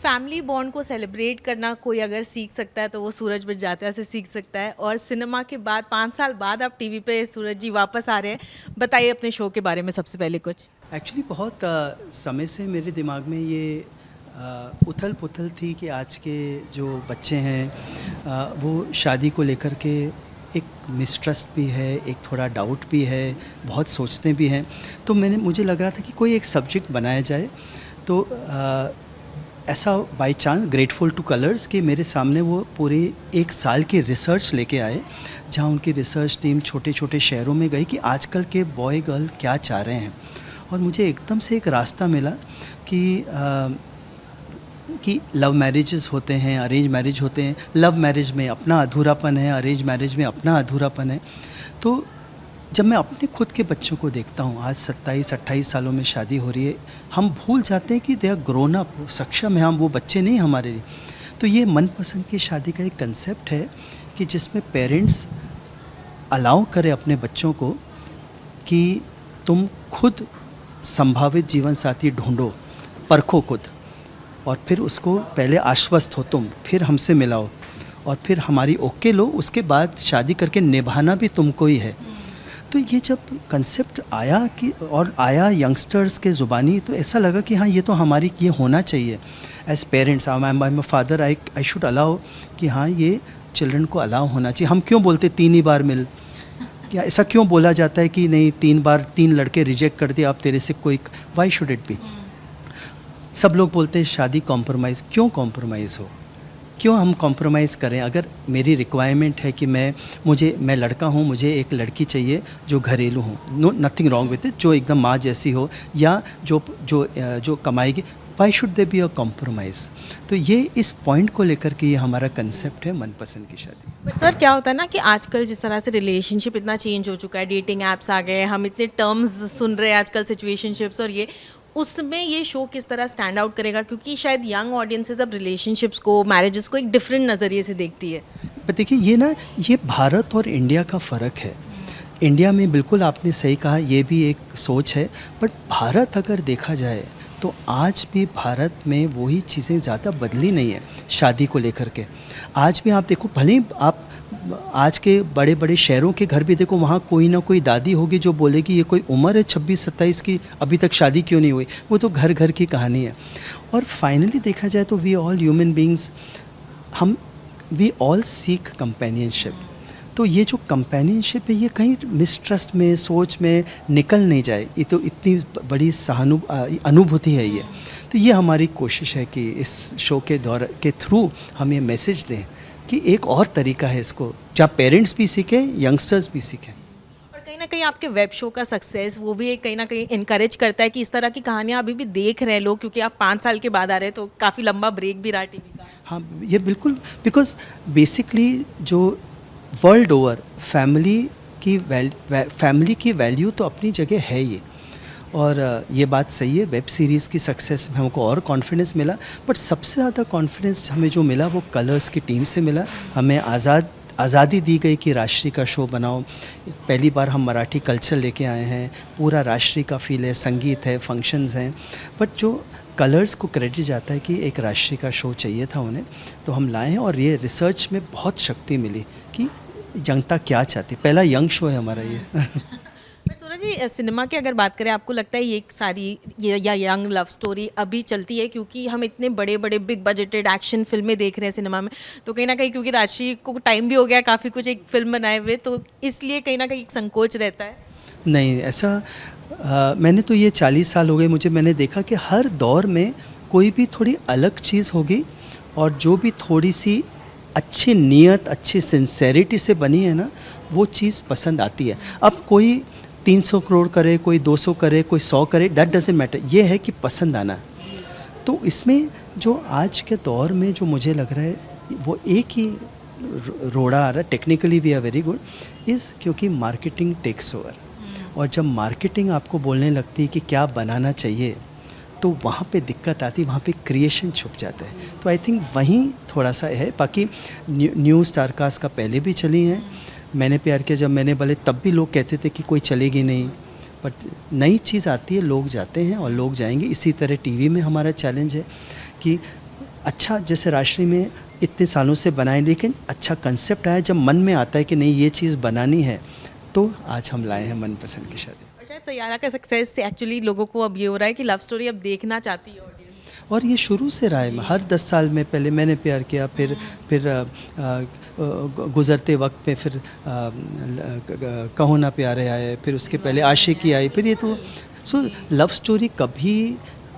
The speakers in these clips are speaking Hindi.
फैमिली बॉन्ड को सेलिब्रेट करना कोई अगर सीख सकता है तो वो सूरज बड़जात्या से सीख सकता है। और सिनेमा के बाद 5 साल बाद आप टीवी पे सूरज जी वापस आ रहे हैं। बताइए अपने शो के बारे में सबसे पहले कुछ। एक्चुअली बहुत समय से मेरे दिमाग में ये उथल पुथल थी कि आज के जो बच्चे हैं वो शादी को लेकर के एक मिसट्रस्ट भी है, एक थोड़ा डाउट भी है, बहुत सोचते भी हैं। तो मुझे लग रहा था कि कोई एक सब्जेक्ट बनाया जाए। तो ऐसा by chance grateful two colours कि मेरे सामने वो पूरे 1 साल की रिसर्च लेके आए, जहाँ उनकी रिसर्च टीम छोटे छोटे शहरों में गई कि आजकल के बॉय गर्ल क्या चाह रहे हैं। और मुझे एकदम से एक रास्ता मिला कि लव मैरिजेस होते हैं, अरेंज मैरिज होते हैं। लव मैरिज में अपना अधूरापन है, अरेंज मैरिज में अपना अधूरापन है। तो जब मैं अपने खुद के बच्चों को देखता हूँ, आज 27-28 सालों में शादी हो रही है, हम भूल जाते हैं कि दे आर ग्रोन अप, सक्षम है, हम वो बच्चे नहीं हमारे लिए। तो ये मनपसंद की शादी का एक कंसेप्ट है कि जिसमें पेरेंट्स अलाउ करें अपने बच्चों को कि तुम खुद संभावित जीवन साथी ढूंढो, परखो खुद, और फिर उसको पहले आश्वस्त हो तुम, फिर हमसे मिलाओ, और फिर हमारी ओके लो, उसके बाद शादी करके निभाना भी तुमको ही है। तो ये जब कंसेप्ट आया कि और आया यंगस्टर्स के ज़ुबानी, तो ऐसा लगा कि हाँ, ये तो हमारी ये होना चाहिए as parents. I am father, I should allow कि हाँ, ये चिल्ड्रन को अलाउ होना चाहिए। हम क्यों बोलते 3 ही बार मिल, क्या ऐसा क्यों बोला जाता है कि नहीं 3 बार 3 लड़के रिजेक्ट कर दिए, अब तेरे से कोई, वाई शुड इट बी। सब लोग बोलते हैं शादी कॉम्प्रोमाइज़, क्यों कॉम्प्रोमाइज़ हो, क्यों हम कॉम्प्रोमाइज़ करें। अगर मेरी रिक्वायरमेंट है कि मैं लड़का हूँ, मुझे एक लड़की चाहिए जो घरेलू हो, no nothing wrong with it, जो एकदम माँ जैसी हो, या जो कमाएगी, why should they be a compromise. तो ये इस पॉइंट को लेकर के ये हमारा कंसेप्ट है मनपसंद की शादी। बट सर क्या होता है ना कि आजकल जिस तरह से रिलेशनशिप इतना चेंज हो चुका है, डेटिंग ऐप्स आ गए, हम इतने टर्म्स सुन रहे हैं आजकल, सिचुएशनशिप्स, और ये उसमें ये शो किस तरह स्टैंड आउट करेगा, क्योंकि शायद यंग ऑडियंसेस अब रिलेशनशिप्स को, मैरिजेस को एक डिफरेंट नज़रिए से देखती है। पर देखिए ये भारत और इंडिया का फ़र्क है। इंडिया में बिल्कुल आपने सही कहा, ये भी एक सोच है, बट भारत अगर देखा जाए तो आज भी भारत में वही चीज़ें ज़्यादा बदली नहीं है शादी को लेकर के। आज भी आप देखो, भले ही आप आज के बड़े बड़े शहरों के घर भी देखो, वहाँ कोई ना कोई दादी होगी जो बोलेगी ये कोई उम्र है 26-27 की, अभी तक शादी क्यों नहीं हुई। वो तो घर घर की कहानी है। और फाइनली देखा जाए तो we all human beings, we all seek companionship. तो ये जो कंपेनियनशिप है, ये कहीं मिसट्रस्ट में, सोच में निकल नहीं जाए। ये तो इतनी बड़ी अनुभूति है ये। तो ये हमारी कोशिश है कि इस शो के थ्रू हम ये मैसेज दें कि एक और तरीका है इसको, जहाँ पेरेंट्स भी सीखें, यंगस्टर्स भी सीखें। और कहीं ना कहीं आपके वेब शो का सक्सेस वो भी एक कहीं ना कहीं इनकरेज करता है कि इस तरह की कहानियाँ अभी भी देख रहे हैं लोग, क्योंकि आप 5 साल के बाद आ रहे हैं तो काफ़ी लंबा ब्रेक भी रहा टीवी का। हाँ, ये बिल्कुल, बिकॉज बेसिकली जो वर्ल्ड ओवर फैमिली की वैल्यू तो अपनी जगह है ये, और ये बात सही है। वेब सीरीज़ की सक्सेस में हमको और कॉन्फिडेंस मिला, बट सबसे ज़्यादा कॉन्फिडेंस हमें जो मिला वो कलर्स की टीम से मिला। हमें आज़ादी दी गई कि राष्ट्रीय का शो बनाओ। पहली बार हम मराठी कल्चर लेके आए हैं, पूरा राष्ट्रीय का फील है, संगीत है, फंक्शंस हैं, बट जो कलर्स को क्रेडिट जाता है कि एक राष्ट्रीय का शो चाहिए था उन्हें, तो हम लाए हैं। और ये रिसर्च में बहुत शक्ति मिली कि जनता क्या चाहती। पहला यंग शो है हमारा ये। मैं सूरज जी, सिनेमा की अगर बात करें, आपको लगता है ये सारी या यंग लव स्टोरी अभी चलती है क्योंकि हम इतने बड़े बड़े बिग बजटेड एक्शन फिल्में देख रहे हैं सिनेमा में, तो कहीं ना कहीं क्योंकि राशि को टाइम भी हो गया काफ़ी कुछ एक फिल्म बनाए हुए, तो इसलिए कहीं ना कहीं एक संकोच रहता है? नहीं, ऐसा मैंने तो ये 40 साल हो गए मुझे, मैंने देखा कि हर दौर में कोई भी थोड़ी अलग चीज़ होगी, और जो भी थोड़ी सी अच्छी नीयत, अच्छी सिंसेरिटी से बनी है ना, वो चीज़ पसंद आती है। अब कोई 300 करोड़ करे, कोई 200 करे, कोई 100 करे, दैट डजंट मैटर। ये है कि पसंद आना। तो इसमें जो आज के दौर में जो मुझे लग रहा है वो एक ही रोड़ा आ रहा है, technically we are very good, क्योंकि मार्केटिंग टेक्स ओवर। और जब मार्केटिंग आपको बोलने लगती है कि क्या बनाना चाहिए, तो वहाँ पे दिक्कत आती है, वहाँ पे क्रिएशन छुप जाता है। तो आई थिंक वहीं थोड़ा सा है। बाकी न्यू स्टारकास्ट का पहले भी चली हैं। मैंने प्यार किया जब मैंने बोले, तब भी लोग कहते थे कि कोई चलेगी नहीं, बट नई चीज़ आती है, लोग जाते हैं और लोग जाएंगे। इसी तरह टीवी में हमारा चैलेंज है कि अच्छा जैसे राजश्री में इतने सालों से बनाए, लेकिन अच्छा कंसेप्ट आया जब मन में आता है कि नहीं ये चीज़ बनानी है, तो आज हम लाए हैं मनपसंद की शादी। और शायद सैयारा का सक्सेस से एक्चुअली लोगों को अब ये हो रहा है कि लव स्टोरी अब देखना चाहती है ऑडियंस। और ये शुरू से रहा है, हर 10 साल में पहले मैंने प्यार किया, फिर गुज़रते वक्त पे फिर कहो ना प्यारे आए, फिर उसके पहले आशिकी आई, फिर ये तो लव स्टोरी कभी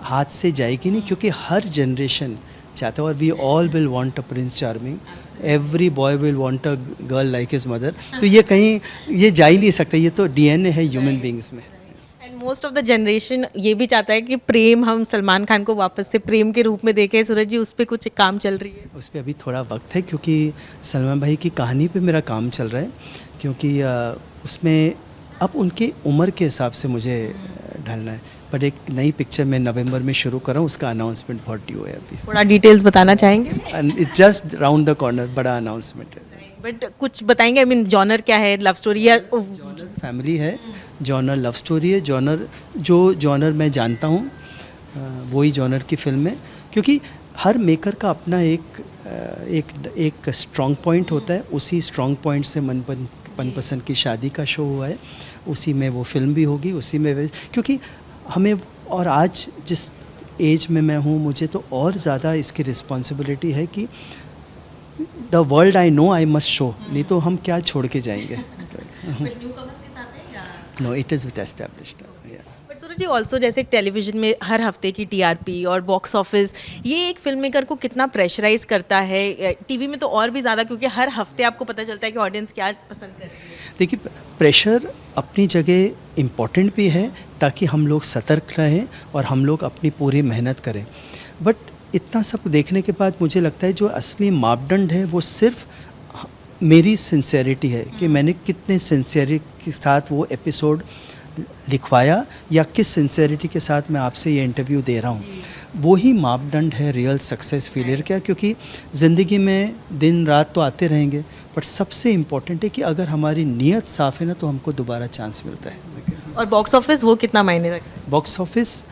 हाथ से जाएगी नहीं, क्योंकि हर जनरेशन चाहता है, और we all will want a prince charming, every boy will want a girl like his mother. तो ये कहीं ये जा ही नहीं सकता, ये तो डीएनए है ह्यूमन बींग्स में। And most of the generation ये भी चाहता है कि प्रेम हम सलमान खान को वापस से प्रेम के रूप में देखें। सूरज जी, उस पर कुछ काम चल रही है? उस पर अभी थोड़ा वक्त है, क्योंकि सलमान भाई की कहानी पे मेरा काम चल रहा है, क्योंकि उसमें अब उनके उम्र के हिसाब से मुझे ढलना है। बट एक नई पिक्चर मैं नवंबर में शुरू कर रहा हूँ, उसका अनाउंसमेंट बहुत ड्यू है अभी। थोड़ा डिटेल्स बताना चाहेंगे? It's just round the corner, बड़ा अनाउंसमेंट है। बट कुछ बताएंगे, आई मीन जॉनर क्या है, लव स्टोरी या फैमिली है, जॉनर लव स्टोरी है, जॉनर जो जॉनर मैं जानता हूँ वही जॉनर की फिल्म है, क्योंकि हर मेकर का अपना एक स्ट्रॉन्ग पॉइंट होता है। उसी स्ट्रॉन्ग पॉइंट से मनपसंद की शादी का शो हुआ है, उसी में वो फिल्म भी होगी, उसी में, क्योंकि हमें, और आज जिस एज में मैं हूँ, मुझे तो और ज़्यादा इसकी रिस्पॉन्सिबिलिटी है कि the world I know I must show, नहीं तो हम क्या छोड़ के जाएंगे। No, it is with established. But Suraj ji, also जैसे टेलीविजन में हर हफ्ते की टीआरपी और बॉक्स ऑफिस, ये एक फिल्म मेकर को कितना प्रेशराइज करता है? टीवी में तो और भी ज़्यादा, क्योंकि हर हफ्ते आपको पता चलता है कि ऑडियंस क्या पसंद कर रही है। देखिए, प्रेशर अपनी जगह इम्पॉर्टेंट भी है, ताकि हम लोग सतर्क रहें और हम लोग अपनी पूरी मेहनत करें। बट इतना सब देखने के बाद मुझे लगता है जो असली मापदंड है वो सिर्फ मेरी सिंसेरिटी है, कि मैंने कितने सिंसेरिटी के साथ वो एपिसोड लिखवाया, या किस सिंसेरिटी के साथ मैं आपसे ये इंटरव्यू दे रहा हूँ। वही मापदंड है रियल सक्सेस फेलियर का, क्योंकि ज़िंदगी में दिन रात तो आते रहेंगे, बट सबसे इम्पोर्टेंट है कि अगर हमारी नीयत साफ़ है ना, तो हमको दोबारा चांस मिलता है। और बॉक्स ऑफिस वो कितना मायने रखता है? Box office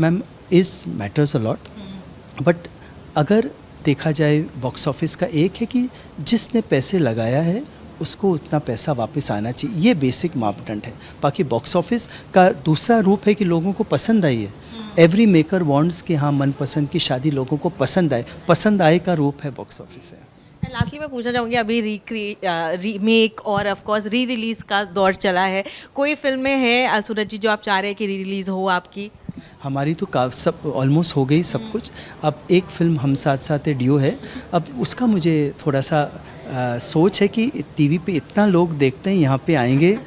ma'am is matters a lot, but अगर देखा जाए बॉक्स ऑफिस का एक है कि जिसने पैसे लगाया है उसको उतना पैसा वापस आना चाहिए, ये बेसिक मापदंड है। बाकी बॉक्स ऑफिस का दूसरा रूप है कि लोगों को पसंद आई है। एवरी मेकर वांट्स कि हाँ, मनपसंद की शादी लोगों को पसंद आए का रूप है बॉक्स ऑफिस है। एंड लास्टली मैं पूछना चाहूँगी, अभी रीमेक और ऑफ कोर्स री रिलीज़ का दौर चला है, कोई फिल्में हैं सूरज जी जो आप चाह रहे हैं कि री रिलीज़ हो आपकी? हमारी तो सब ऑलमोस्ट हो गई सब कुछ। अब एक फ़िल्म हम साथ साथ है डियो है, अब उसका मुझे थोड़ा सा सोच है कि टीवी पे इतना लोग देखते हैं, यहाँ पे आएंगे,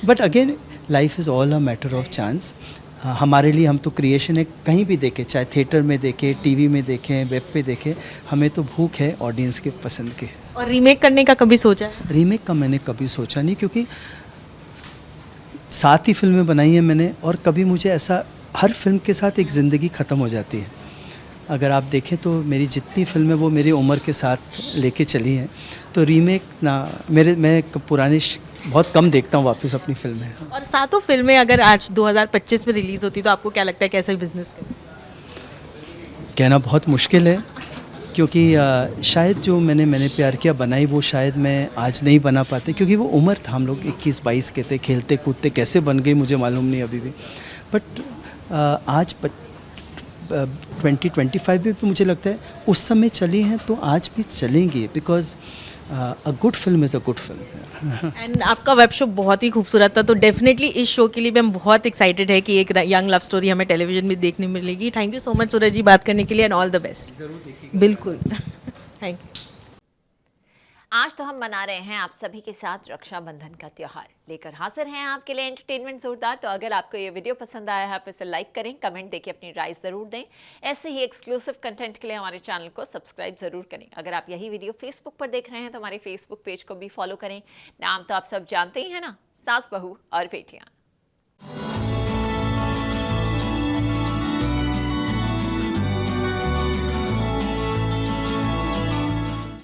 but again life is all a matter of chance. हमारे लिए हम तो क्रिएशन है, कहीं भी देखें, चाहे थिएटर में देखें, टीवी में देखें, वेब पे देखें, हमें तो भूख है ऑडियंस के पसंद के। और रीमेक करने का कभी सोचा है? रीमेक का मैंने कभी सोचा नहीं, क्योंकि 7 ही फिल्में बनाई हैं मैंने, और कभी मुझे ऐसा, हर फिल्म के साथ एक ज़िंदगी ख़त्म हो जाती है। अगर आप देखें तो मेरी जितनी फिल्में वो मेरी उम्र के साथ लेके चली हैं, तो रीमेक ना, मैं पुरानी बहुत कम देखता हूँ वापस अपनी फिल्में। और सातों फिल्में अगर आज 2025 में रिलीज़ होती तो आपको क्या लगता है कैसे बिजनेस करें? कहना बहुत मुश्किल है, क्योंकि शायद जो मैंने प्यार किया बनाई, वो शायद मैं आज नहीं बना पाते, क्योंकि वो उम्र था, हम लोग 21-22 के थे, खेलते कूदते कैसे बन गई मुझे मालूम नहीं अभी भी। बट आज 2025 में भी मुझे लगता है उस समय चली हैं तो आज भी चलेंगी, because a good film is a good film. And आपका वेब शो बहुत ही खूबसूरत था, तो डेफिनेटली इस शो के लिए भी हम बहुत एक्साइटेड है कि एक यंग लव स्टोरी हमें टेलीविजन में देखने मिलेगी। थैंक यू सो मच सूरज जी बात करने के लिए, एंड ऑल द बेस्ट। ज़रूर देखिए। बिल्कुल। Thank you. आज तो हम मना रहे हैं आप सभी के साथ रक्षाबंधन का त्योहार, लेकर हाजिर हैं आपके लिए एंटरटेनमेंट जोरदार। तो अगर आपको ये वीडियो पसंद आया है, आप इसे लाइक करें, कमेंट देके अपनी राय ज़रूर दें। ऐसे ही एक्सक्लूसिव कंटेंट के लिए हमारे चैनल को सब्सक्राइब ज़रूर करें। अगर आप यही वीडियो फेसबुक पर देख रहे हैं तो हमारे फेसबुक पेज को भी फॉलो करें। नाम तो आप सब जानते ही हैं ना, सास बहू और बेटियाँ।